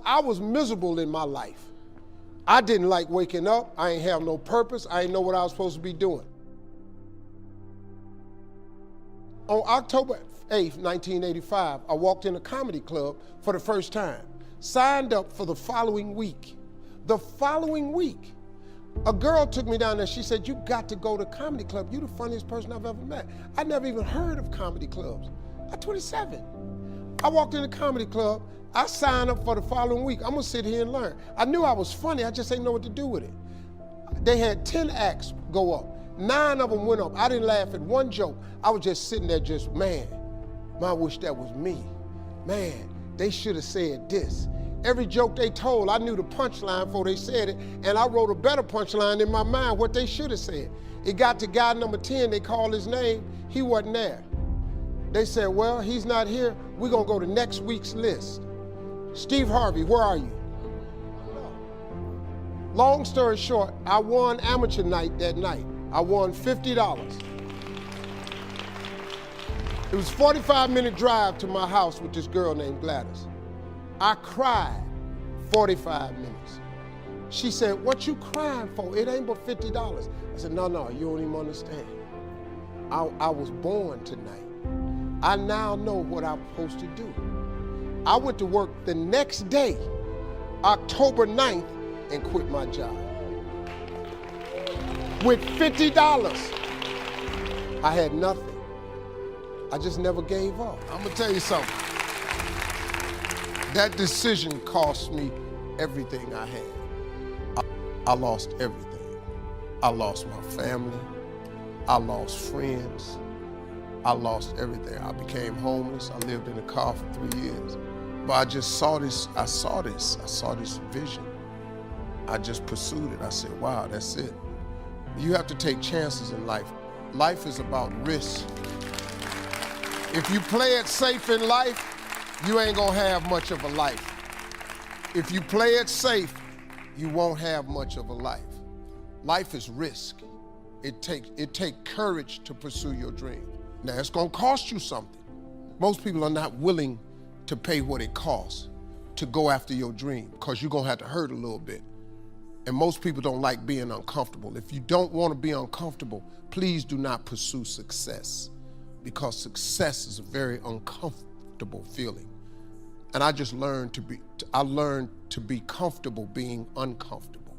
I was miserable in my life. I didn't like waking up. I ain't have no purpose. I ain't know what I was supposed to be doing. On October 8th, 1985, I walked in a comedy club for the first time, signed up for the following week. The following week, a girl took me down there. She said, "You got to go to comedy club. You're the funniest person I've ever met." I never even heard of comedy clubs. I'm 27. I walked in the comedy club. I signed up for the following week. I'm gonna sit here and learn. I knew I was funny. I just didn't know what to do with it. They had 10 acts go up. 9 of them went up. I didn't laugh at one joke. I was just sitting there just, man, I wish that was me. Man, they should have said this. Every joke they told, I knew the punchline before they said it, and I wrote a better punchline in my mind, what they should have said. It got to guy number 10, they called his name, he wasn't there. They said, well, he's not here, we're gonna go to next week's list. Steve Harvey, where are you? Long story short, I won amateur night that night. I won $50. It was a 45-minute drive to my house with this girl named Gladys. I cried 45 minutes. She said, "What you crying for? It ain't but $50. I said, no, you don't even understand. I was born tonight. I now know what I'm supposed to do. I went to work the next day, October 9th, and quit my job. With $50, I had nothing. I just never gave up. I'm gonna tell you something. That decision cost me everything I had. I lost everything. I lost my family. I lost friends. I lost everything. I became homeless. I lived in a car for 3 years. But I just saw this, I saw this vision. I just pursued it. I said, wow, that's it. You have to take chances in life. Life is about risk. If you play it safe in life, you ain't gonna have much of a life. If you play it safe, you won't have much of a life. Life is risk. It takes courage to pursue your dream. Now, it's gonna cost you something. Most people are not willing to pay what it costs to go after your dream, because you're gonna have to hurt a little bit. And most people don't like being uncomfortable. If you don't wanna be uncomfortable, please do not pursue success, because success is a very uncomfortable feeling. And I just learned to be comfortable being uncomfortable.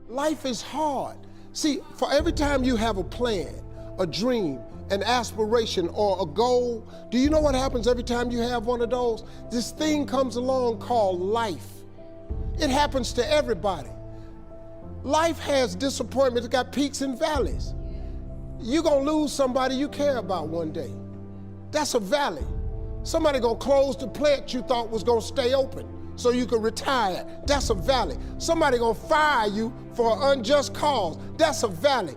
Life is hard. See, for every time you have a plan, a dream, an aspiration, or a goal, do you know what happens every time you have one of those? This thing comes along called life. It happens to everybody. Life has disappointments. It's got peaks and valleys. You're gonna lose somebody you care about one day. That's a valley. Somebody gonna close the plant you thought was gonna stay open so you could retire. That's a valley. Somebody gonna fire you for an unjust cause. That's a valley.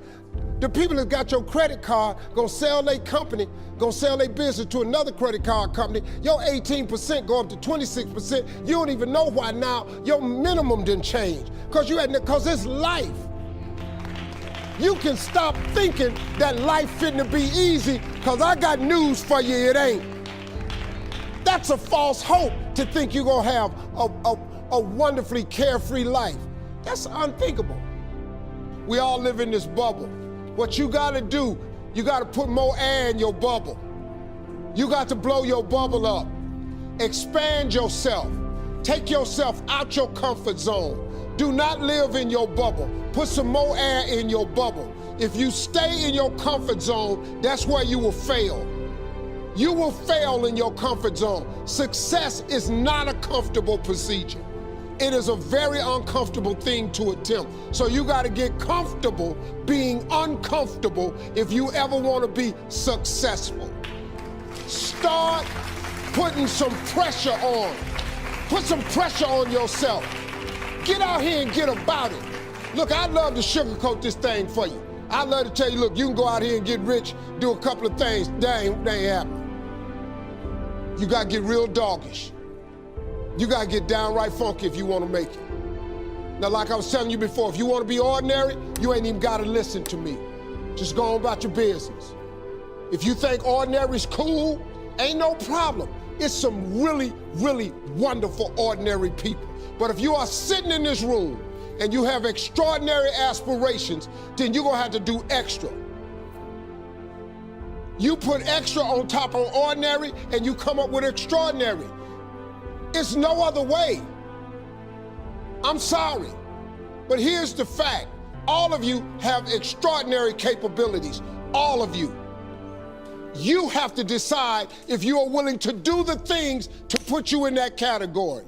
The people that got your credit card gonna sell their company, gonna sell their business to another credit card company. Your 18% go up to 26%. You don't even know why now. Your minimum didn't change because it's life. You can stop thinking that life fitting be easy, because I got news for you, it ain't. That's a false hope to think you're gonna have a wonderfully carefree life. That's unthinkable. We all live in this bubble. What you gotta do, you gotta put more air in your bubble. You got to blow your bubble up. Expand yourself. Take yourself out your comfort zone. Do not live in your bubble. Put some more air in your bubble. If you stay in your comfort zone, that's where you will fail. You will fail in your comfort zone. Success is not a comfortable procedure. It is a very uncomfortable thing to attempt. So you gotta get comfortable being uncomfortable if you ever wanna be successful. Start putting some pressure on. Put some pressure on yourself. Get out here and get about it. Look, I'd love to sugarcoat this thing for you. I'd love to tell you, look, you can go out here and get rich, do a couple of things. That ain't happening. You gotta get real doggish. You gotta get downright funky if you wanna make it. Now, like I was telling you before, if you wanna be ordinary, you ain't even gotta listen to me. Just go on about your business. If you think ordinary's cool, ain't no problem. It's some really, really wonderful, ordinary people. But if you are sitting in this room and you have extraordinary aspirations, then you're gonna have to do extra. You put extra on top of ordinary and you come up with extraordinary. It's no other way. I'm sorry, but here's the fact. All of you have extraordinary capabilities, all of you. You have to decide if you are willing to do the things to put you in that category.